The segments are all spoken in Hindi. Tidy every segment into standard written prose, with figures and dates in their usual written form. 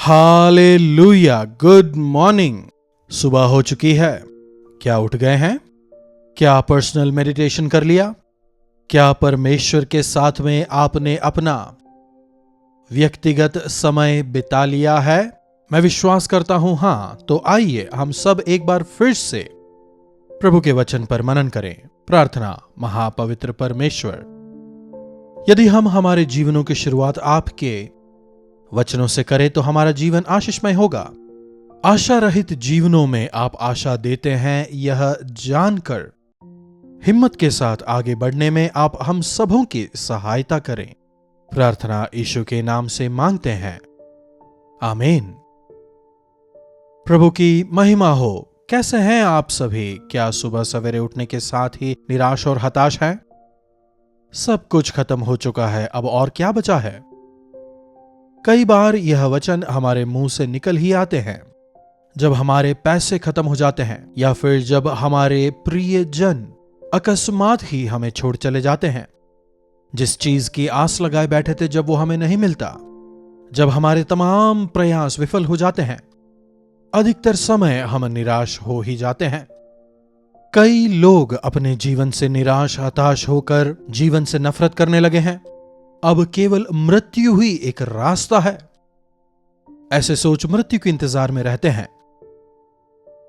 Hallelujah, good morning. सुबह हो चुकी है। क्या उठ गए हैं? क्या पर्सनल मेडिटेशन कर लिया? क्या परमेश्वर के साथ में आपने अपना व्यक्तिगत समय बिता लिया है? मैं विश्वास करता हूं हां। तो आइए हम सब एक बार फिर से प्रभु के वचन पर मनन करें। प्रार्थना। महापवित्र परमेश्वर, यदि हम हमारे जीवनों की शुरुआत आपके वचनों से करें तो हमारा जीवन आशीषमय होगा। आशा रहित जीवनों में आप आशा देते हैं, यह जानकर हिम्मत के साथ आगे बढ़ने में आप हम सबों की सहायता करें। प्रार्थना यीशु के नाम से मांगते हैं, आमीन। प्रभु की महिमा हो। कैसे हैं आप सभी? क्या सुबह सवेरे उठने के साथ ही निराश और हताश हैं? सब कुछ खत्म हो चुका है, अब और क्या बचा है? कई बार यह वचन हमारे मुंह से निकल ही आते हैं जब हमारे पैसे खत्म हो जाते हैं या फिर जब हमारे प्रिय जन अकस्मात ही हमें छोड़ चले जाते हैं। जिस चीज की आस लगाए बैठे थे जब वो हमें नहीं मिलता, जब हमारे तमाम प्रयास विफल हो जाते हैं, अधिकतर समय हम निराश हो ही जाते हैं। कई लोग अपने जीवन से निराश हताश होकर जीवन से नफरत करने लगे हैं। अब केवल मृत्यु ही एक रास्ता है, ऐसे सोच मृत्यु के इंतजार में रहते हैं।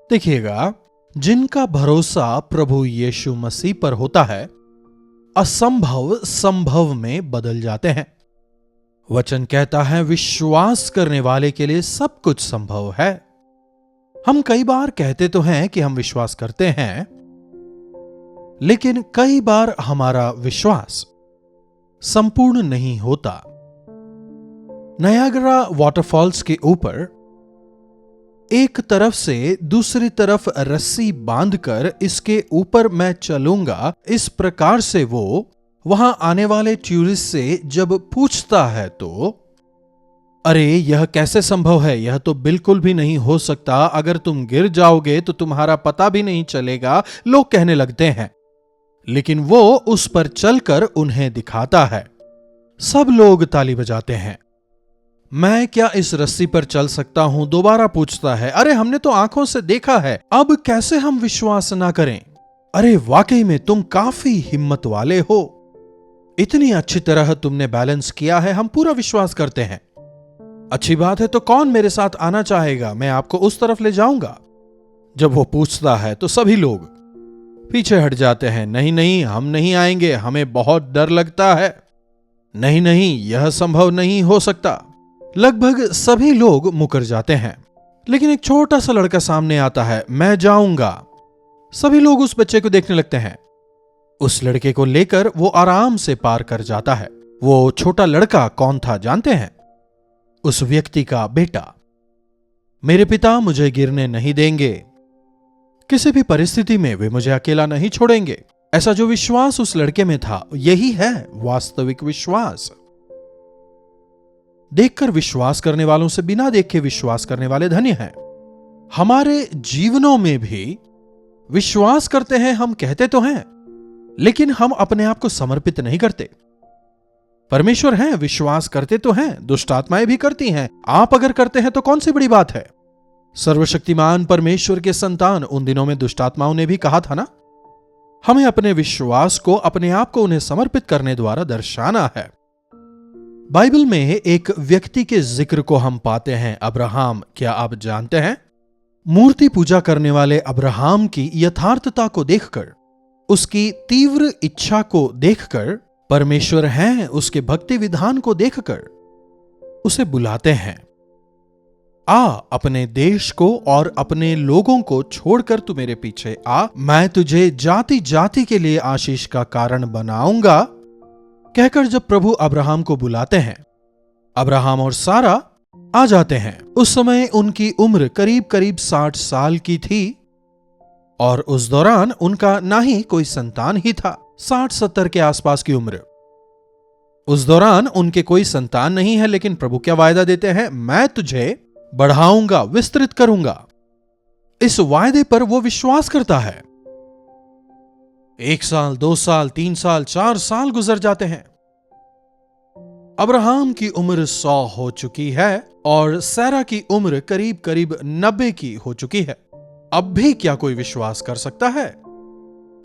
देखिएगा, जिनका भरोसा प्रभु यीशु मसीह पर होता है, असंभव संभव में बदल जाते हैं। वचन कहता है, विश्वास करने वाले के लिए सब कुछ संभव है। हम कई बार कहते तो हैं कि हम विश्वास करते हैं, लेकिन कई बार हमारा विश्वास संपूर्ण नहीं होता। नायाग्रा वाटरफॉल्स के ऊपर एक तरफ से दूसरी तरफ रस्सी बांधकर इसके ऊपर मैं चलूंगा, इस प्रकार से वो वहां आने वाले टूरिस्ट से जब पूछता है तो अरे यह कैसे संभव है, यह तो बिल्कुल भी नहीं हो सकता, अगर तुम गिर जाओगे तो तुम्हारा पता भी नहीं चलेगा, लोग कहने लगते हैं। लेकिन वो उस पर चलकर उन्हें दिखाता है। सब लोग ताली बजाते हैं। मैं क्या इस रस्सी पर चल सकता हूं? दोबारा पूछता है। अरे हमने तो आंखों से देखा है, अब कैसे हम विश्वास ना करें? अरे वाकई में तुम काफी हिम्मत वाले हो, इतनी अच्छी तरह तुमने बैलेंस किया है, हम पूरा विश्वास करते हैं। अच्छी बात है, तो कौन मेरे साथ आना चाहेगा? मैं आपको उस तरफ ले जाऊंगा। जब वो पूछता है तो सभी लोग पीछे हट जाते हैं। नहीं नहीं, हम नहीं आएंगे, हमें बहुत डर लगता है। नहीं नहीं, यह संभव नहीं हो सकता। लगभग सभी लोग मुकर जाते हैं। लेकिन एक छोटा सा लड़का सामने आता है। मैं जाऊंगा। सभी लोग उस बच्चे को देखने लगते हैं। उस लड़के को लेकर वो आराम से पार कर जाता है। वो छोटा लड़का कौन था जानते हैं? उस व्यक्ति का बेटा। मेरे पिता मुझे गिरने नहीं देंगे, किसी भी परिस्थिति में वे मुझे अकेला नहीं छोड़ेंगे। ऐसा जो विश्वास उस लड़के में था, यही है वास्तविक विश्वास। देखकर विश्वास करने वालों से बिना देखे विश्वास करने वाले धन्य हैं। हमारे जीवनों में भी विश्वास करते हैं, हम कहते तो हैं, लेकिन हम अपने आप को समर्पित नहीं करते। परमेश्वर हैं, विश्वास करते तो हैं, दुष्ट आत्माएं भी करती हैं। आप अगर करते हैं तो कौन सी बड़ी बात है? सर्वशक्तिमान परमेश्वर के संतान, उन दिनों में दुष्ट आत्माओं ने भी कहा था ना, हमें अपने विश्वास को, अपने आप को उन्हें समर्पित करने द्वारा दर्शाना है। बाइबल में एक व्यक्ति के जिक्र को हम पाते हैं, अब्राहम। क्या आप जानते हैं? मूर्ति पूजा करने वाले अब्राहम की यथार्थता को देखकर, उसकी तीव्र इच्छा को देखकर, परमेश्वर हैं उसके भक्ति विधान को देखकर उसे बुलाते हैं, आ अपने देश को और अपने लोगों को छोड़कर तू मेरे पीछे आ, मैं तुझे जाति जाति के लिए आशीष का कारण बनाऊंगा। कहकर जब प्रभु अब्राहम को बुलाते हैं, अब्राहम और सारा आ जाते हैं। उस समय उनकी उम्र करीब करीब 60 साल की थी और उस दौरान उनका ना ही कोई संतान ही था। 60-70 के आसपास की उम्र। उस दौरान उनके कोई संतान नहीं है, लेकिन प्रभु क्या वायदा देते हैं? मैं तुझे बढ़ाऊंगा, विस्तृत करूंगा। इस वायदे पर वो विश्वास करता है। 1 साल, 2 साल, 3 साल, 4 साल गुजर जाते हैं। अब्राहम की उम्र 100 हो चुकी है और सैरा की उम्र करीब करीब 90 की हो चुकी है। अब भी क्या कोई विश्वास कर सकता है?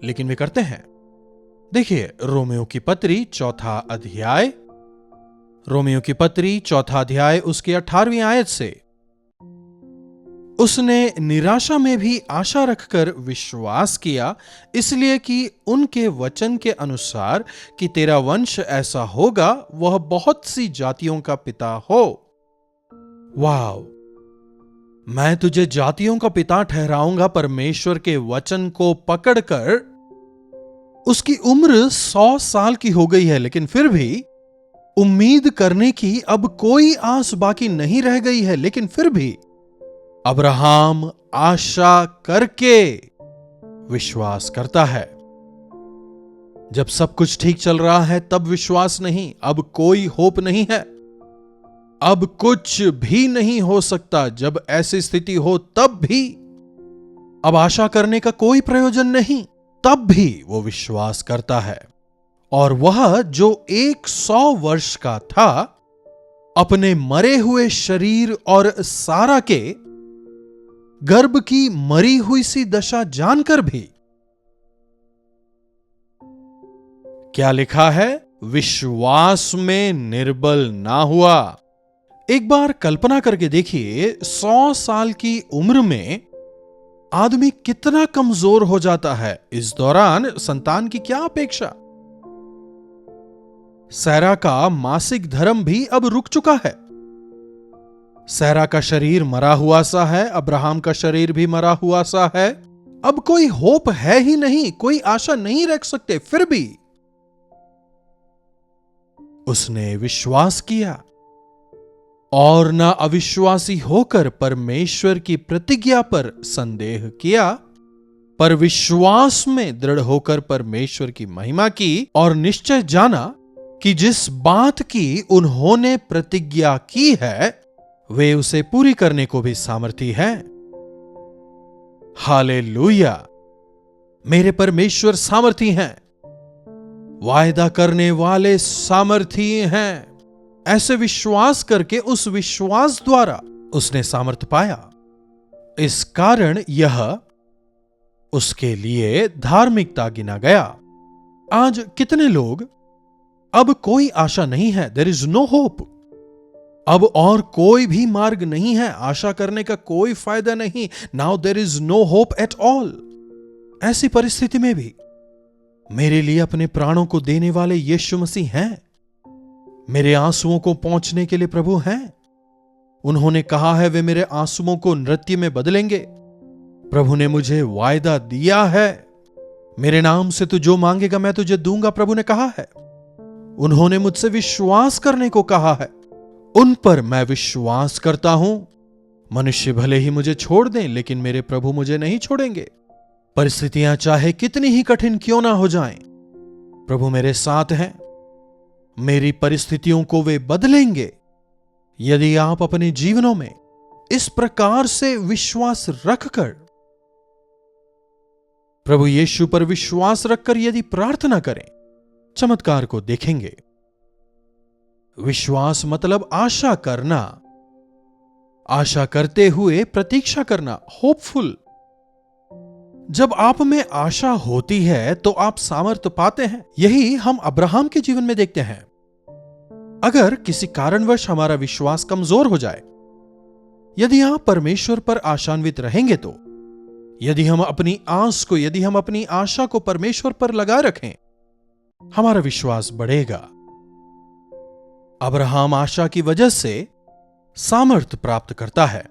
लेकिन वे करते हैं। देखिए, रोमियो की पत्री चौथा अध्याय उसकी 18वीं आयत से, उसने निराशा में भी आशा रखकर विश्वास किया, इसलिए कि उनके वचन के अनुसार कि तेरा वंश ऐसा होगा, वह बहुत सी जातियों का पिता हो। वाव! मैं तुझे जातियों का पिता ठहराऊंगा परमेश्वर के वचन को पकड़कर। उसकी उम्र 100 साल की हो गई है, लेकिन फिर भी उम्मीद करने की अब कोई आस बाकी नहीं रह गई है। लेकिन फिर भी अब्राहम आशा करके विश्वास करता है। जब सब कुछ ठीक चल रहा है तब विश्वास नहीं, अब कोई होप नहीं है, अब कुछ भी नहीं हो सकता। जब ऐसी स्थिति हो तब भी अब आशा करने का कोई प्रयोजन नहीं, तब भी वो विश्वास करता है। और वह जो 100 वर्ष का था, अपने मरे हुए शरीर और सारा के गर्भ की मरी हुई सी दशा जानकर भी क्या लिखा है? विश्वास में निर्बल ना हुआ। एक बार कल्पना करके देखिए, 100 साल की उम्र में आदमी कितना कमजोर हो जाता है। इस दौरान संतान की क्या अपेक्षा? सैरा का मासिक धर्म भी अब रुक चुका है। सैरा का शरीर मरा हुआ सा है, अब्राहम का शरीर भी मरा हुआ सा है। अब कोई होप है ही नहीं, कोई आशा नहीं रख सकते। फिर भी उसने विश्वास किया और ना अविश्वासी होकर परमेश्वर की प्रतिज्ञा पर संदेह किया, पर विश्वास में दृढ़ होकर परमेश्वर की महिमा की और निश्चय जाना कि जिस बात की उन्होंने प्रतिज्ञा की है वे उसे पूरी करने को भी सामर्थी है। हालेलुया! मेरे परमेश्वर सामर्थी हैं, वायदा करने वाले सामर्थी हैं। ऐसे विश्वास करके उस विश्वास द्वारा उसने सामर्थ पाया। इस कारण यह उसके लिए धार्मिकता गिना गया। आज कितने लोग, अब कोई आशा नहीं है, देयर इज नो होप, अब और कोई भी मार्ग नहीं है, आशा करने का कोई फायदा नहीं। Now there is no hope at all. ऐसी परिस्थिति में भी मेरे लिए अपने प्राणों को देने वाले यीशु मसीह हैं। मेरे आंसुओं को पोंछने के लिए प्रभु हैं। उन्होंने कहा है वे मेरे आंसुओं को नृत्य में बदलेंगे। प्रभु ने मुझे वायदा दिया है, मेरे नाम से तू जो मांगेगा मैं तुझे दूंगा, प्रभु ने कहा है। उन्होंने मुझसे विश्वास करने को कहा है, उन पर मैं विश्वास करता हूं। मनुष्य भले ही मुझे छोड़ दें, लेकिन मेरे प्रभु मुझे नहीं छोड़ेंगे। परिस्थितियां चाहे कितनी ही कठिन क्यों ना हो जाएं, प्रभु मेरे साथ हैं। मेरी परिस्थितियों को वे बदलेंगे यदि आप अपने जीवनों में इस प्रकार से विश्वास रखकर, प्रभु यीशु पर विश्वास रखकर यदि प्रार्थना करें, चमत्कार को देखेंगे। विश्वास मतलब आशा करना, आशा करते हुए प्रतीक्षा करना, होपफुल। जब आप में आशा होती है तो आप सामर्थ्य पाते हैं। यही हम अब्राहम के जीवन में देखते हैं। अगर किसी कारणवश हमारा विश्वास कमजोर हो जाए, यदि आप परमेश्वर पर आशान्वित रहेंगे तो, यदि हम अपनी आशा को परमेश्वर पर लगा रखें, हमारा विश्वास बढ़ेगा। अब्राहम आशा की वजह से सामर्थ्य प्राप्त करता है।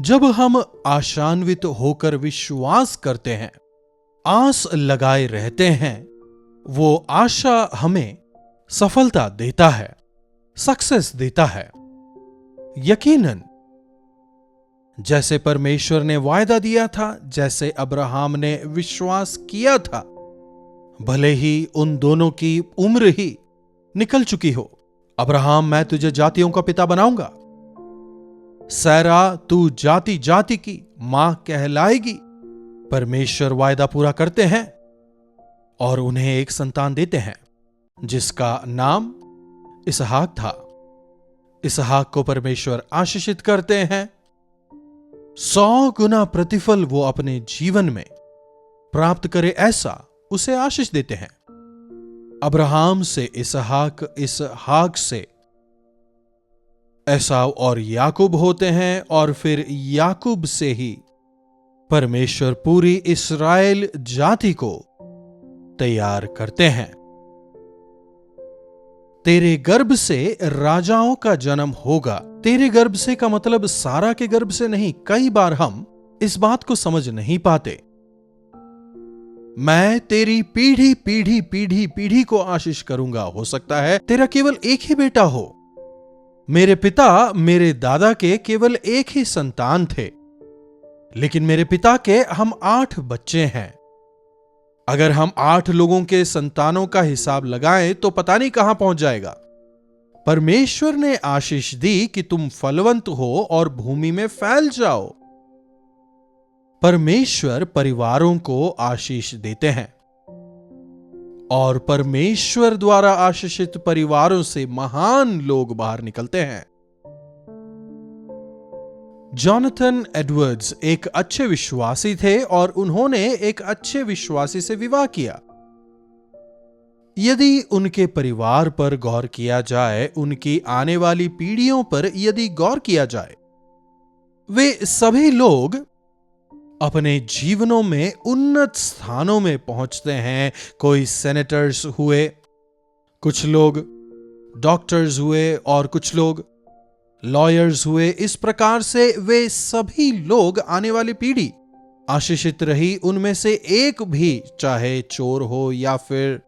जब हम आशान्वित होकर विश्वास करते हैं, आस लगाए रहते हैं, वो आशा हमें सफलता देता है, सक्सेस देता है। यकीनन जैसे परमेश्वर ने वायदा दिया था, जैसे अब्राहम ने विश्वास किया था, भले ही उन दोनों की उम्र ही निकल चुकी हो। अब्राहम, मैं तुझे जातियों का पिता बनाऊंगा। सैरा, तू जाति जाति की मां कहलाएगी। परमेश्वर वायदा पूरा करते हैं और उन्हें एक संतान देते हैं जिसका नाम इसहाक था। इसहाक को परमेश्वर आशीषित करते हैं। 100 गुना प्रतिफल वो अपने जीवन में प्राप्त करे ऐसा उसे आशीष देते हैं। अब्राहम से इसहाक, इसहाक से एसाव और याकूब होते हैं, और फिर याकूब से ही परमेश्वर पूरी इस्राएल जाति को तैयार करते हैं। तेरे गर्भ से राजाओं का जन्म होगा। तेरे गर्भ से का मतलब सारा के गर्भ से नहीं। कई बार हम इस बात को समझ नहीं पाते। मैं तेरी पीढ़ी पीढ़ी पीढ़ी पीढ़ी को आशीष करूंगा। हो सकता है तेरा केवल एक ही बेटा हो। मेरे पिता, मेरे दादा के केवल एक ही संतान थे, लेकिन मेरे पिता के हम 8 बच्चे हैं। अगर हम 8 लोगों के संतानों का हिसाब लगाएं तो पता नहीं कहां पहुंच जाएगा। परमेश्वर ने आशीष दी कि तुम फलवंत हो और भूमि में फैल जाओ। परमेश्वर परिवारों को आशीष देते हैं, और परमेश्वर द्वारा आशीषित परिवारों से महान लोग बाहर निकलते हैं। जॉनथन एडवर्ड्स एक अच्छे विश्वासी थे और उन्होंने एक अच्छे विश्वासी से विवाह किया। यदि उनके परिवार पर गौर किया जाए, उनकी आने वाली पीढ़ियों पर यदि गौर किया जाए, वे सभी लोग अपने जीवनों में उन्नत स्थानों में पहुंचते हैं। कोई सेनेटर्स हुए, कुछ लोग डॉक्टर्स हुए, और कुछ लोग लॉयर्स हुए। इस प्रकार से वे सभी लोग, आने वाली पीढ़ी आशीषित रही। उनमें से एक भी, चाहे चोर हो या फिर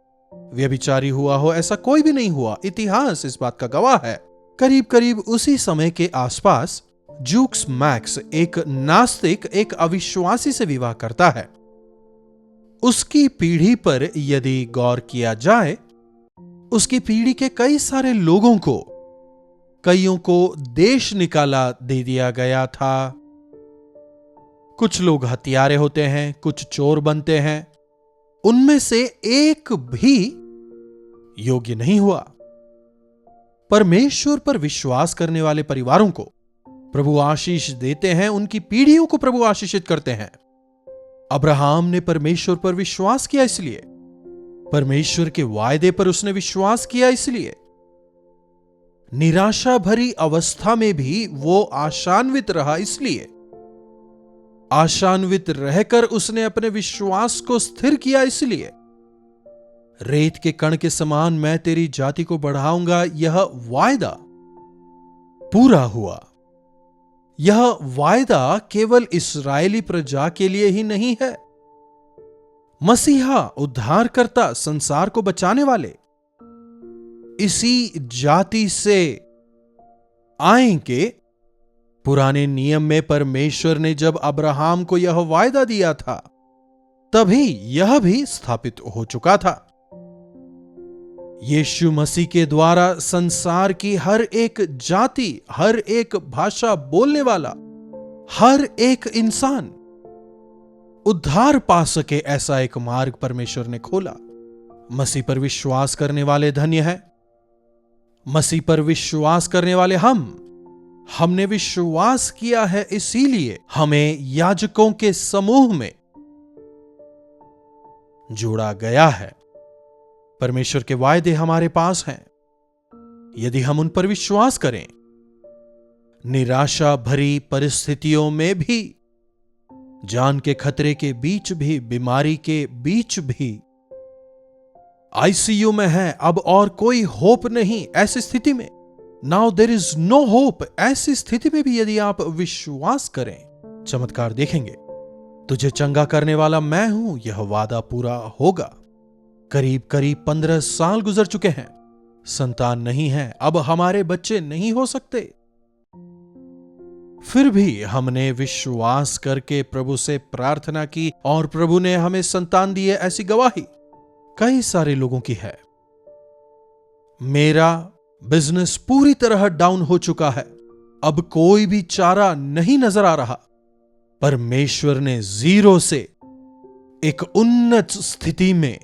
व्यभिचारी हुआ हो, ऐसा कोई भी नहीं हुआ। इतिहास इस बात का गवाह है। करीब करीब उसी समय के आसपास जूक्स मैक्स, एक नास्तिक, एक अविश्वासी से विवाह करता है। उसकी पीढ़ी पर यदि गौर किया जाए, उसकी पीढ़ी के कई सारे लोगों को, कईयों को देश निकाला दे दिया गया था। कुछ लोग हत्यारे होते हैं, कुछ चोर बनते हैं। उनमें से एक भी योग्य नहीं हुआ। परमेश्वर पर विश्वास करने वाले परिवारों को प्रभु आशीष देते हैं, उनकी पीढ़ियों को प्रभु आशीषित करते हैं। अब्राहम ने परमेश्वर पर विश्वास किया, इसलिए परमेश्वर के वायदे पर उसने विश्वास किया, इसलिए निराशा भरी अवस्था में भी वो आशान्वित रहा। इसलिए आशान्वित रहकर उसने अपने विश्वास को स्थिर किया। इसलिए रेत के कण के समान मैं तेरी जाति को बढ़ाऊंगा, यह वायदा पूरा हुआ। यह वायदा केवल इस्राएली प्रजा के लिए ही नहीं है। मसीहा, उद्धारकर्ता, संसार को बचाने वाले इसी जाति से आएंगे। पुराने नियम में परमेश्वर ने जब अब्राहम को यह वायदा दिया था, तभी यह भी स्थापित हो चुका था। यीशु मसीह के द्वारा संसार की हर एक जाति, हर एक भाषा बोलने वाला, हर एक इंसान उद्धार पा सके, ऐसा एक मार्ग परमेश्वर ने खोला। मसीह पर विश्वास करने वाले धन्य हैं। मसीह पर विश्वास करने वाले हमने विश्वास किया है, इसीलिए हमें याजकों के समूह में जोड़ा गया है। परमेश्वर के वायदे हमारे पास हैं, यदि हम उन पर विश्वास करें। निराशा भरी परिस्थितियों में भी, जान के खतरे के बीच भी, बीमारी के बीच भी, आईसीयू में है, अब और कोई होप नहीं, ऐसी स्थिति में, now there is no hope, ऐसी स्थिति में भी यदि आप विश्वास करें, चमत्कार देखेंगे। तुझे चंगा करने वाला मैं हूं, यह वादा पूरा होगा। करीब करीब 15 साल गुजर चुके हैं, संतान नहीं है, अब हमारे बच्चे नहीं हो सकते। फिर भी हमने विश्वास करके प्रभु से प्रार्थना की और प्रभु ने हमें संतान दी है, ऐसी गवाही कई सारे लोगों की है। मेरा बिजनेस पूरी तरह डाउन हो चुका है, अब कोई भी चारा नहीं नजर आ रहा। परमेश्वर ने 0 से एक उन्नत स्थिति में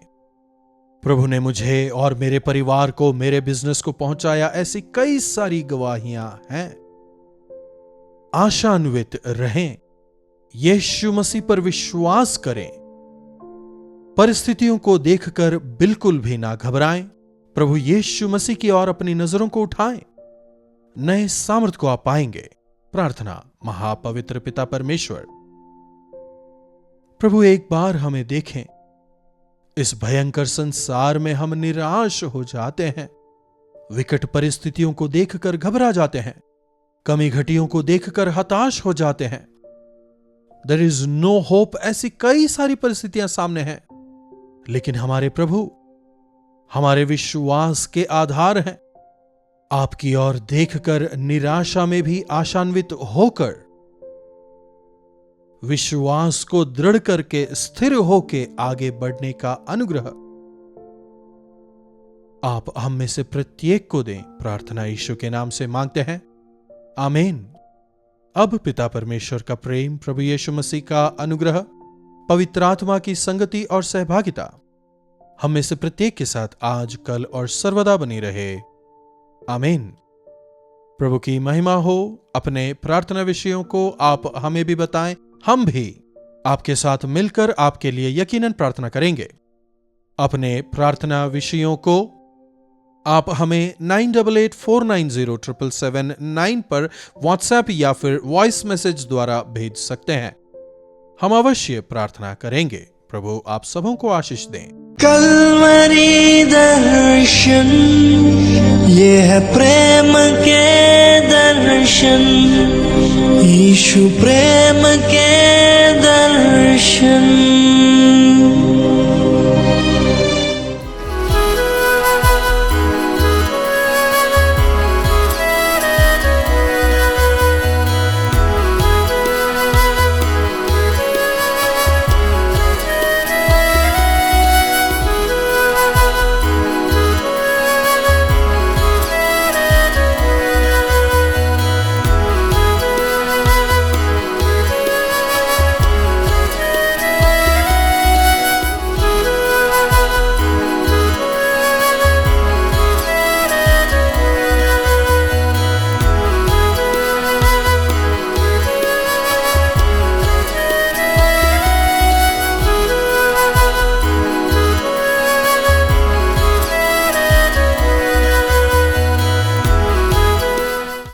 प्रभु ने मुझे और मेरे परिवार को, मेरे बिजनेस को पहुंचाया। ऐसी कई सारी गवाहियां हैं। आशान्वित रहें, यीशु मसीह पर विश्वास करें, परिस्थितियों को देखकर बिल्कुल भी ना घबराएं। प्रभु यीशु मसीह की ओर अपनी नजरों को उठाएं। नए सामर्थ को आप पाएंगे। प्रार्थना। महापवित्र पिता परमेश्वर, प्रभु एक बार हमें देखें। इस भयंकर संसार में हम निराश हो जाते हैं, विकट परिस्थितियों को देखकर घबरा जाते हैं, कमी घटियों को देखकर हताश हो जाते हैं। देयर इज नो होप, ऐसी कई सारी परिस्थितियां सामने हैं। लेकिन हमारे प्रभु हमारे विश्वास के आधार हैं। आपकी ओर देखकर निराशा में भी आशान्वित होकर, विश्वास को दृढ़ करके स्थिर होके आगे बढ़ने का अनुग्रह आप हम में से प्रत्येक को दें। प्रार्थना यीशु के नाम से मांगते हैं, आमीन। अब पिता परमेश्वर का प्रेम, प्रभु यीशु मसीह का अनुग्रह, पवित्र आत्मा की संगति और सहभागिता हम में से प्रत्येक के साथ आज, कल और सर्वदा बनी रहे। आमीन। प्रभु की महिमा हो। अपने प्रार्थना विषयों को आप हमें भी बताएं, हम भी आपके साथ मिलकर आपके लिए यकीनन प्रार्थना करेंगे। अपने प्रार्थना विषयों को आप हमें 9884907779 पर व्हाट्सएप या फिर वॉइस मैसेज द्वारा भेज सकते हैं। हम अवश्य प्रार्थना करेंगे। प्रभु आप सबों को आशीष दें। कल्वरी दर्शन, ये है प्रेम के दर्शन, यीशु प्रेम के दर्शन।